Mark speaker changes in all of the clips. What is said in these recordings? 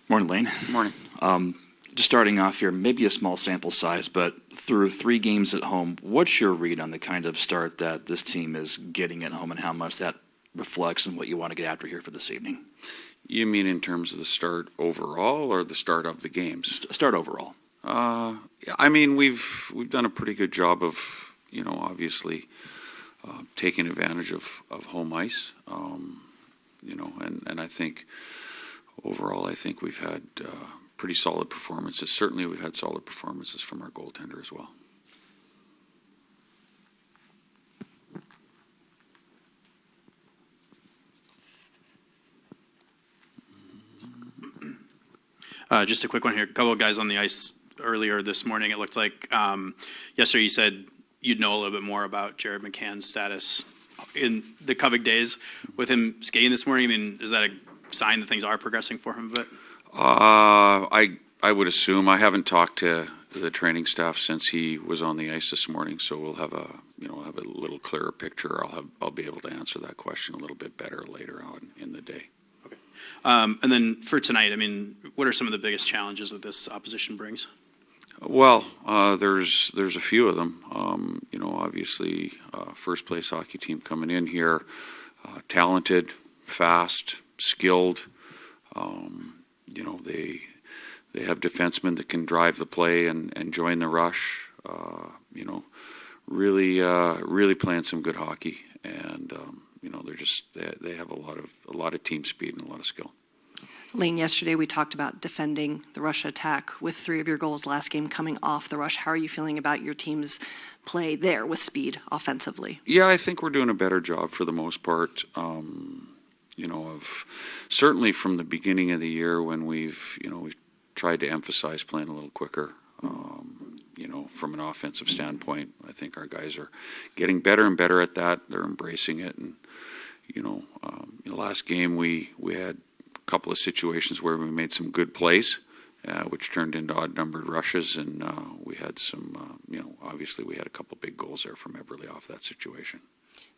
Speaker 1: Morning, Lane.
Speaker 2: Good morning.
Speaker 1: Just starting off here, maybe a small sample size, but through 3 games at home, what's your read on the kind of start that this team is getting at home and how much that reflects on what you want to get after here for this evening?
Speaker 2: You mean in terms of the start overall or the start of the games?
Speaker 1: Start overall.
Speaker 2: Yeah, I mean, we've done a pretty good job of, obviously taking advantage of home ice, and I think overall, I think we've had pretty solid performances. Certainly, we've had solid performances from our goaltender as well.
Speaker 3: Just a quick one here. A couple of guys on the ice earlier this morning. It looked like yesterday you said you'd know a little bit more about Jared McCann's status in the Quebec days. With him skating this morning, I mean, is that a sign that things are progressing for him a bit?
Speaker 2: I would assume. I haven't talked to the training staff since he was on the ice this morning, so we'll have a have a little clearer picture. I'll be able to answer that question a little bit better later on in the day.
Speaker 3: Okay. And then for tonight, I mean, what are some of the biggest challenges that this opposition brings?
Speaker 2: Well, there's a few of them. Obviously, first place hockey team coming in here, talented, fast, skilled. They have defensemen that can drive the play and join the rush. Really playing some good hockey, and they have a lot of team speed and a lot of skill.
Speaker 4: Lane, yesterday we talked about defending the Russia attack with 3 of your goals last game coming off the rush. How are you feeling about your team's play there with speed offensively?
Speaker 2: Yeah, I think we're doing a better job for the most part. Certainly from the beginning of the year when we've tried to emphasize playing a little quicker. From an offensive standpoint, I think our guys are getting better and better at that. They're embracing it, and in the last game we had a couple of situations where we made some good plays, which turned into odd-numbered rushes, and we had some, obviously we had a couple big goals there from Eberle off that situation.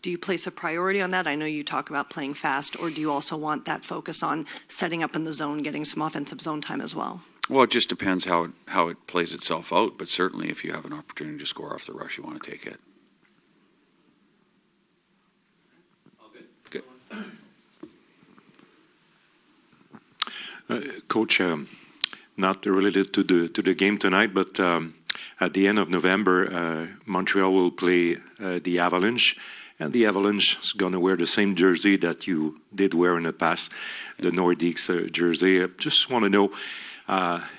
Speaker 4: Do you place a priority on that? I know you talk about playing fast, or do you also want that focus on setting up in the zone, getting some offensive zone time as well?
Speaker 2: Well, it just depends how it plays itself out, but certainly if you have an opportunity to score off the rush, you want to take it.
Speaker 5: Good. Coach, not related to the game tonight, but at the end of November, Montreal will play the Avalanche, and the Avalanche is going to wear the same jersey that you did wear in the past, the Nordiques jersey. I just want to know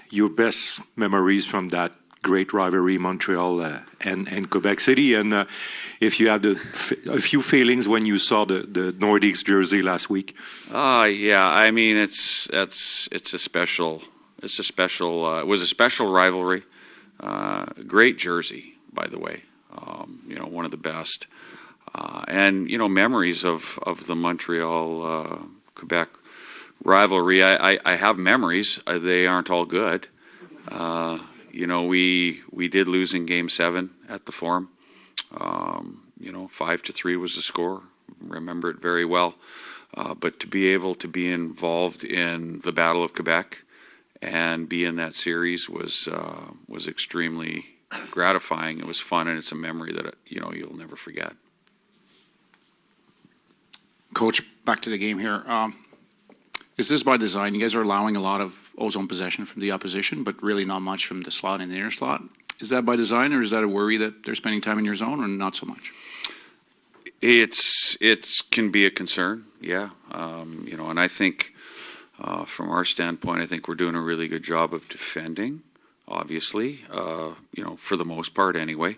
Speaker 5: your best memories from that great rivalry, Montreal and Quebec City, and if you had a few feelings when you saw the Nordiques jersey last week.
Speaker 2: Yeah, I mean it was a special rivalry. Great jersey, by the way. One of the best, and memories of the Montreal Quebec rivalry. I have memories. They aren't all good. We did lose in Game 7 at the Forum. 5-3 was the score. Remember it very well. But to be able to be involved in the Battle of Quebec and be in that series was extremely gratifying. It was fun, and it's a memory that you'll never forget.
Speaker 6: Coach, back to the game here. Is this by design? You guys are allowing a lot of ozone possession from the opposition, but really not much from the slot and the inner slot. Is that by design, or is that a worry that they're spending time in your zone, or not so much?
Speaker 2: It can be a concern, yeah. And I think from our standpoint, I think we're doing a really good job of defending, obviously, for the most part anyway.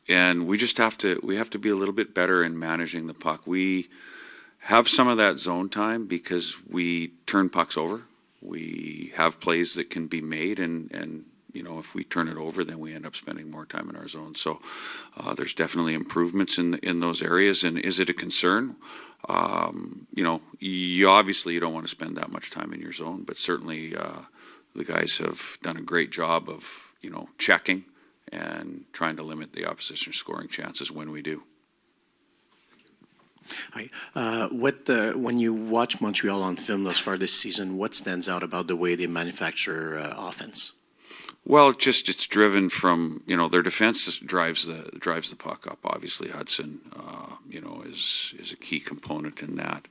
Speaker 2: And we have to be a little bit better in managing the puck. We have some of that zone time because we turn pucks over. We have plays that can be made, and if we turn it over, then we end up spending more time in our zone. So there's definitely improvements in those areas. And is it a concern? You obviously don't want to spend that much time in your zone, but certainly the guys have done a great job of checking and trying to limit the opposition's scoring chances when we do.
Speaker 7: Hi. When you watch Montreal on film thus far this season, what stands out about the way they manufacture offense?
Speaker 2: Well, it's driven from, their defense drives the puck up. Obviously, Hudson, is a key component in that.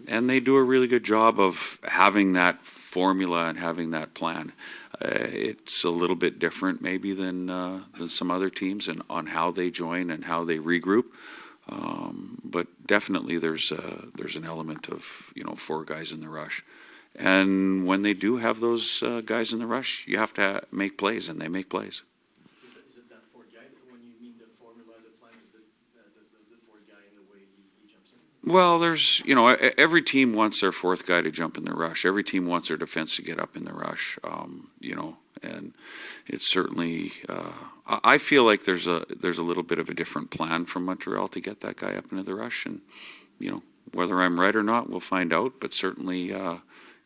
Speaker 2: And they do a really good job of having that formula and having that plan. It's a little bit different maybe than some other teams and on how they join and how they regroup. But definitely there's an element of, 4 guys in the rush. And when they do have those guys in the rush, you have to make plays, and they make plays.
Speaker 7: Is it that fourth guy when you mean the formula, the plan is the fourth guy in the way he jumps in?
Speaker 2: Well, there's, every team wants their 4th guy to jump in the rush. Every team wants their defense to get up in the rush, and it's certainly, I feel like there's a little bit of a different plan from Montreal to get that guy up into the rush. And, whether I'm right or not, we'll find out, but certainly,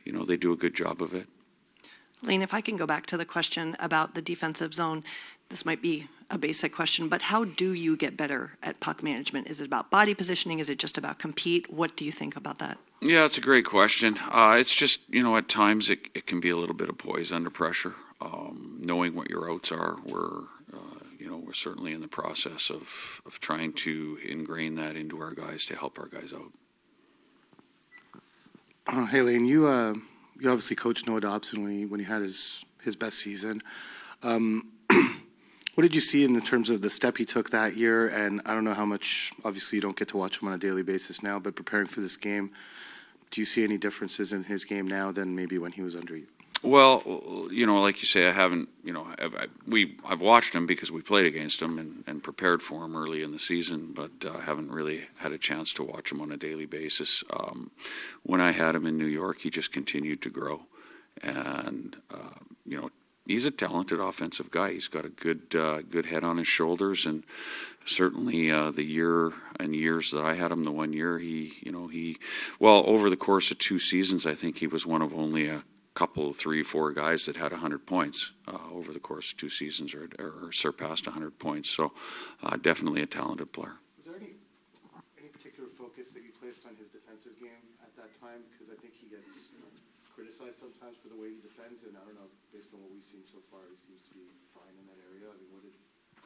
Speaker 2: they do a good job of it.
Speaker 4: Lane, if I can go back to the question about the defensive zone, this might be a basic question, but how do you get better at puck management? Is it about body positioning? Is it just about compete? What do you think about that?
Speaker 2: Yeah, it's a great question. It's just, at times it can be a little bit of poise under pressure. Knowing what your outs are, we're certainly in the process of trying to ingrain that into our guys to help our guys out.
Speaker 8: Hey, Lane, you obviously coached Noah Dobson when he had his best season. What did you see in terms of the step he took that year? And I don't know how much, obviously you don't get to watch him on a daily basis now, but preparing for this game, do you see any differences in his game now than maybe when he was under you?
Speaker 2: Well, like you say, I haven't, I've watched him because we played against him and prepared for him early in the season, but I haven't really had a chance to watch him on a daily basis. When I had him in New York, he just continued to grow. And, he's a talented offensive guy. He's got a good head on his shoulders, and certainly the years that I had him, the 1 year, over the course of 2 seasons, I think he was one of only a couple, 3, 4 guys that had 100 points over the course of 2 seasons or surpassed 100 points. So definitely a talented player.
Speaker 8: Was there any particular focus that you placed on his defensive game at that time? Because I think he gets criticized sometimes for the way he defends, and I don't know, based on what we've seen so far, he seems to be fine in that area. I mean, what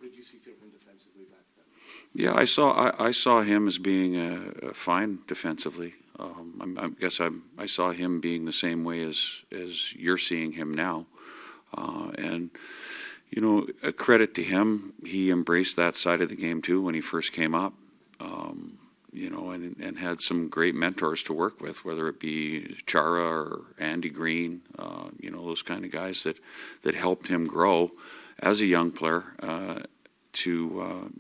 Speaker 8: did you see from him defensively back then?
Speaker 2: Yeah, I saw him as being fine defensively. I saw him being the same way as you're seeing him now, and a credit to him, he embraced that side of the game too when he first came up, and had some great mentors to work with, whether it be Chara or Andy Green, those kind of guys that helped him grow as a young player to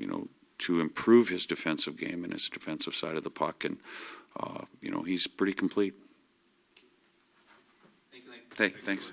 Speaker 2: improve his defensive game and his defensive side of the puck. And he's pretty complete.
Speaker 3: Thank you, Lane.
Speaker 2: Hey, thanks.